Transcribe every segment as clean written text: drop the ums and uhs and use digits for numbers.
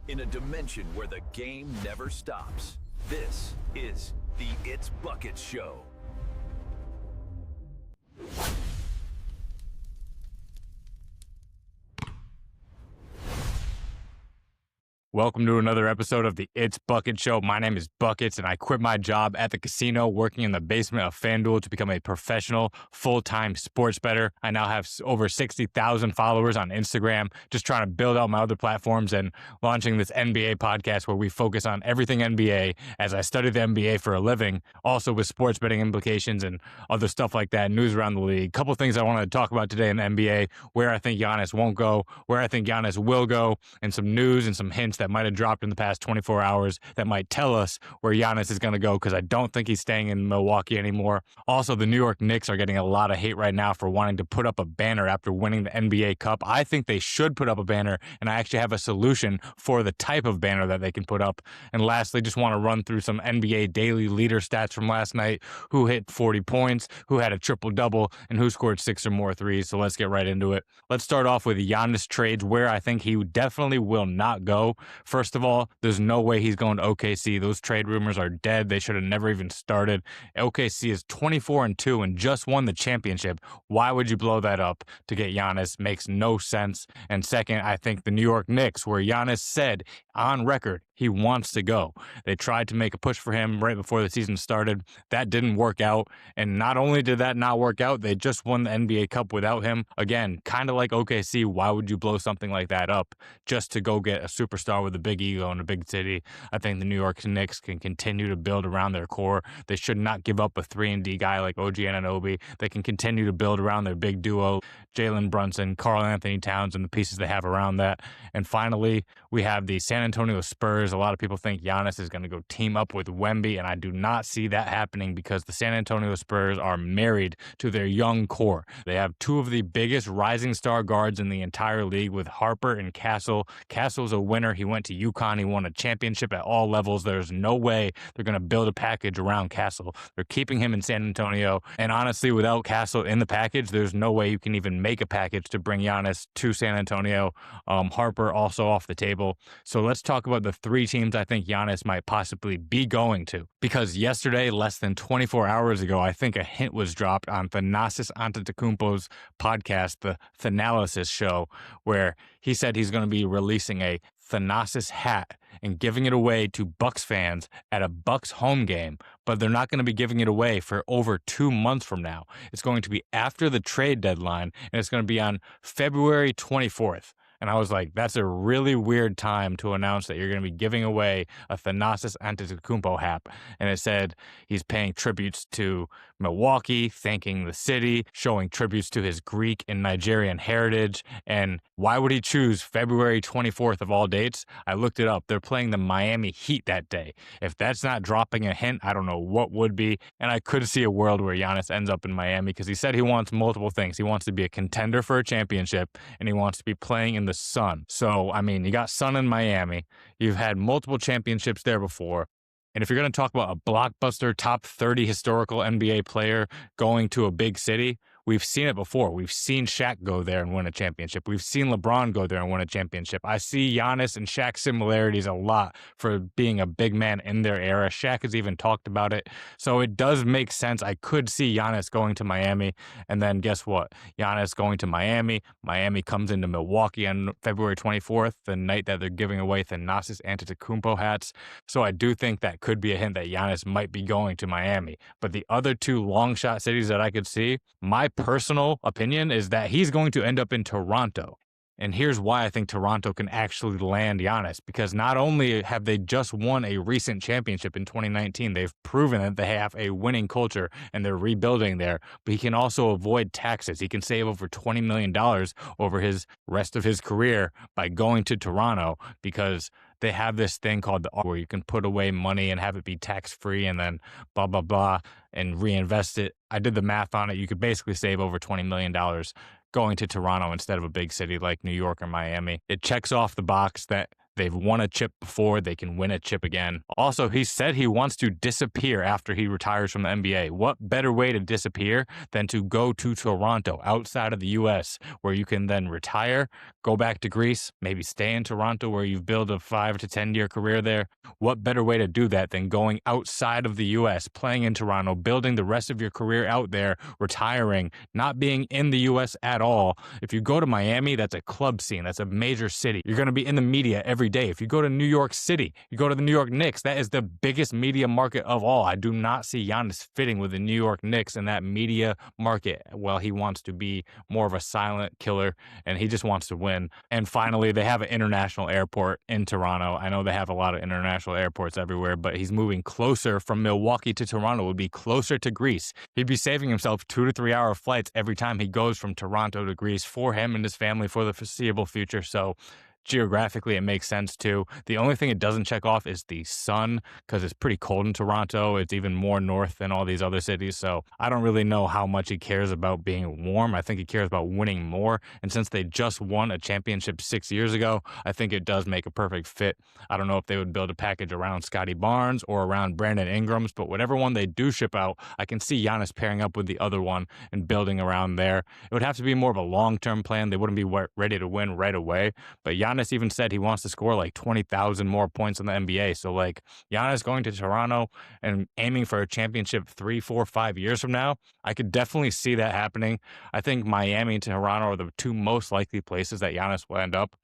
In a dimension where the game never stops, this is the It's Buckets Show. Welcome to another episode of the It's Bucket Show. My name is Buckets, and I quit my job at the casino working in the basement of FanDuel to become a professional, full-time sports bettor. I now have over 60,000 followers on Instagram, just trying to build out my other platforms and launching this NBA podcast where we focus on everything NBA as I study the NBA for a living, also with sports betting implications and other stuff like that, news around the league. Couple things I wanted to talk about today in the NBA, where I think Giannis won't go, where I think Giannis will go, and some news and some hints that might have dropped in the past 24 hours that might tell us where Giannis is going to go, because I don't think he's staying in Milwaukee anymore. Also, the New York Knicks are getting a lot of hate right now for wanting to put up a banner after winning the NBA Cup. I think they should put up a banner, and I actually have a solution for the type of banner that they can put up. And lastly, just want to run through some NBA daily leader stats from last night, who hit 40 points, who had a triple-double, and who scored 6 or more threes. So let's get right into it. Let's start off with Giannis trades, where I think he definitely will not go. First of all, there's no way he's going to OKC. Those trade rumors are dead. They should have never even started. OKC is 24-2 and just won the championship. Why would you blow that up to get Giannis? Makes no sense. And second, I think the New York Knicks, where Giannis said on record he wants to go. They tried to make a push for him right before the season started. That didn't work out. And not only did that not work out, they just won the NBA Cup without him. Again, kind of like OKC, why would you blow something like that up just to go get a superstar with a big ego in a big city? I think the New York Knicks can continue to build around their core. They should not give up a 3-and-D guy like OG Anunoby. They can continue to build around their big duo, Jalen Brunson, Karl Anthony Towns, and the pieces they have around that. And finally, we have the San Antonio Spurs. A lot of people think Giannis is going to go team up with Wemby, and I do not see that happening because the San Antonio Spurs are married to their young core. They have two of the biggest rising star guards in the entire league with Harper and Castle. Castle's a winner. He went to UConn. He won a championship at all levels. There's no way they're going to build a package around Castle. They're keeping him in San Antonio, and honestly, without Castle in the package, there's no way you can even make a package to bring Giannis to San Antonio. Harper also off the table. So let's talk about the three teams I think Giannis might possibly be going to. Because yesterday, less than 24 hours ago, I think a hint was dropped on Giannis Antetokounmpo's podcast, the Thanalysis show, where he said he's going to be releasing a Thanasis hat and giving it away to Bucks fans at a Bucks home game, but they're not going to be giving it away for over 2 months from now. It's going to be after the trade deadline, and it's going to be on February 24th. And I was like, that's a really weird time to announce that you're going to be giving away a Giannis Antetokounmpo hat. And it said he's paying tributes to Milwaukee, thanking the city, showing tributes to his Greek and Nigerian heritage. And why would he choose February 24th of all dates? I looked it up. They're playing the Miami Heat that day. If that's not dropping a hint, I don't know what would be. And I could see a world where Giannis ends up in Miami because he said he wants multiple things. He wants to be a contender for a championship, and he wants to be playing in the sun. So, I mean, you got sun in Miami. You've had multiple championships there before. And if you're going to talk about a blockbuster top 30 historical NBA player going to a big city, we've seen it before. We've seen Shaq go there and win a championship. We've seen LeBron go there and win a championship. I see Giannis and Shaq similarities a lot for being a big man in their era. Shaq has even talked about it. So it does make sense. I could see Giannis going to Miami. And then guess what? Giannis going to Miami. Miami comes into Milwaukee on February 24th, the night that they're giving away Giannis Antetokounmpo hats. So I do think that could be a hint that Giannis might be going to Miami. But the other two long shot cities that I could see, my personal opinion is that he's going to end up in Toronto. And here's why I think Toronto can actually land Giannis, because not only have they just won a recent championship in 2019, they've proven that they have a winning culture and they're rebuilding there, but he can also avoid taxes. He can save over $20 million over his rest of his career by going to Toronto, because they have this thing called the where you can put away money and have it be tax-free and then blah, blah, blah, and reinvest it. I did the math on it. You could basically save over $20 million going to Toronto instead of a big city like New York or Miami. It checks off the box that They've won a chip before. They can win a chip again. Also, he said he wants to disappear after he retires from the NBA. What better way to disappear than to go to Toronto, outside of the U.S., where you can then retire, go back to Greece, maybe stay in Toronto where you've built a 5 to 10 year career there. What better way to do that than going outside of the U.S., playing in Toronto, building the rest of your career out there, retiring, not being in the U.S. at all. If you go to Miami, that's a club scene. That's a major city. You're going to be in the media every day. If you go to New York City, you go to the New York Knicks, that is the biggest media market of all. I do not see Giannis fitting with the New York Knicks in that media market. Well, he wants to be more of a silent killer, and he just wants to win. And finally, they have an international airport in Toronto. I know they have a lot of international airports everywhere, but he's moving closer from Milwaukee to Toronto. It would be closer to Greece. He'd be saving himself 2 to 3 hour flights every time he goes from Toronto to Greece for him and his family for the foreseeable future. So geographically, it makes sense too. The only thing it doesn't check off is the sun, because it's pretty cold in Toronto. It's even more north than all these other cities. So I don't really know how much he cares about being warm. I think he cares about winning more. And since they just won a championship 6 years ago, I think it does make a perfect fit. I don't know if they would build a package around Scotty Barnes or around Brandon Ingram's, but whatever one they do ship out, I can see Giannis pairing up with the other one and building around there. It would have to be more of a long-term plan. They wouldn't be ready to win right away. But Giannis even said he wants to score like 20,000 more points in the NBA. So like Giannis going to Toronto and aiming for a championship 3, 4, 5 years from now, I could definitely see that happening. I think Miami and Toronto are the two most likely places that Giannis will end up.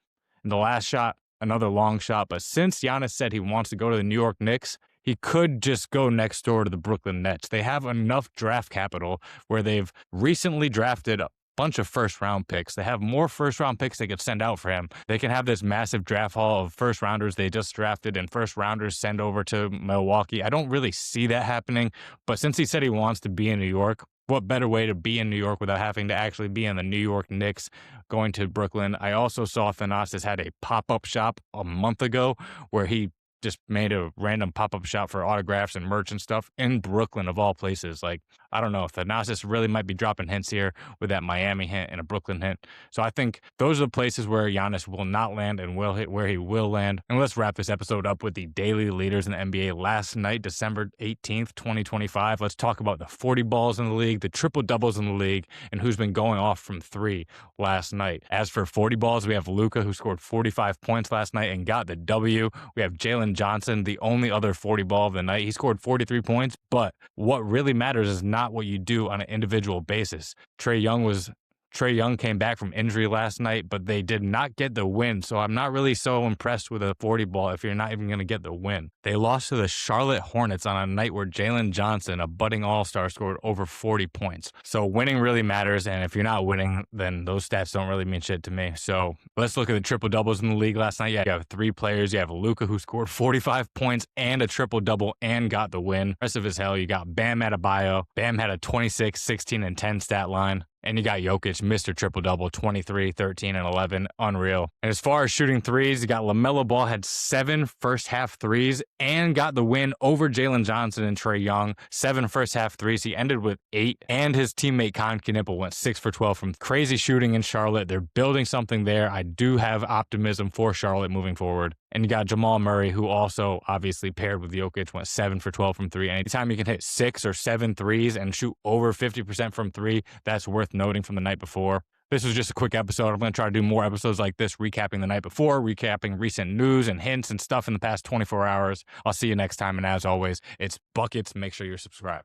And the last shot, another long shot. But since Giannis said he wants to go to the New York Knicks, he could just go next door to the Brooklyn Nets. They have enough draft capital where they've recently drafted bunch of first-round picks. They have more first-round picks they could send out for him. They can have this massive draft haul of first-rounders they just drafted and first-rounders send over to Milwaukee. I don't really see that happening, but since he said he wants to be in New York, what better way to be in New York without having to actually be in the New York Knicks going to Brooklyn? I also saw Thanasis had a pop-up shop a month ago where he just made a random pop-up shop for autographs and merch and stuff in Brooklyn, of all places. Like, I don't know, Thanasis really might be dropping hints here with that Miami hint and a Brooklyn hint. So I think those are the places where Giannis will not land and will hit where he will land. And let's wrap this episode up with the daily leaders in the NBA last night, December 18th, 2025. Let's talk about the 40 balls in the league, the triple doubles in the league, and who's been going off from three last night. As for 40 balls, we have Luka, who scored 45 points last night and got the W. We have Jalen Johnson, the only other 40 ball of the night. He scored 43 points, but what really matters is not what you do on an individual basis. Trae Young came back from injury last night, but they did not get the win. So I'm not really so impressed with a 40 ball if you're not even going to get the win. They lost to the Charlotte Hornets on a night where Jalen Johnson, a budding all-star, scored over 40 points. So winning really matters, and if you're not winning, then those stats don't really mean shit to me. So let's look at the triple doubles in the league last night. You have three players. You have Luka, who scored 45 points and a triple double and got the win. Impressive as hell. You got Bam Adebayo. Bam had a 26, 16, and 10 stat line. And you got Jokic, Mr. Triple-Double, 23, 13, and 11. Unreal. And as far as shooting threes, you got LaMelo Ball had 7 first-half threes and got the win over Jalen Johnson and Trae Young. 7 first-half threes. He ended with 8. And his teammate Con Knipple went 6 for 12 from crazy shooting in Charlotte. They're building something there. I do have optimism for Charlotte moving forward. And you got Jamal Murray, who also obviously paired with Jokic, went 7 for 12 from 3. Anytime you can hit 6 or 7 threes and shoot over 50% from 3, that's worth noting from the night before. This was just a quick episode. I'm going to try to do more episodes like this, recapping the night before, recapping recent news and hints and stuff in the past 24 hours. I'll see you next time. And as always, it's Buckets. Make sure you're subscribed.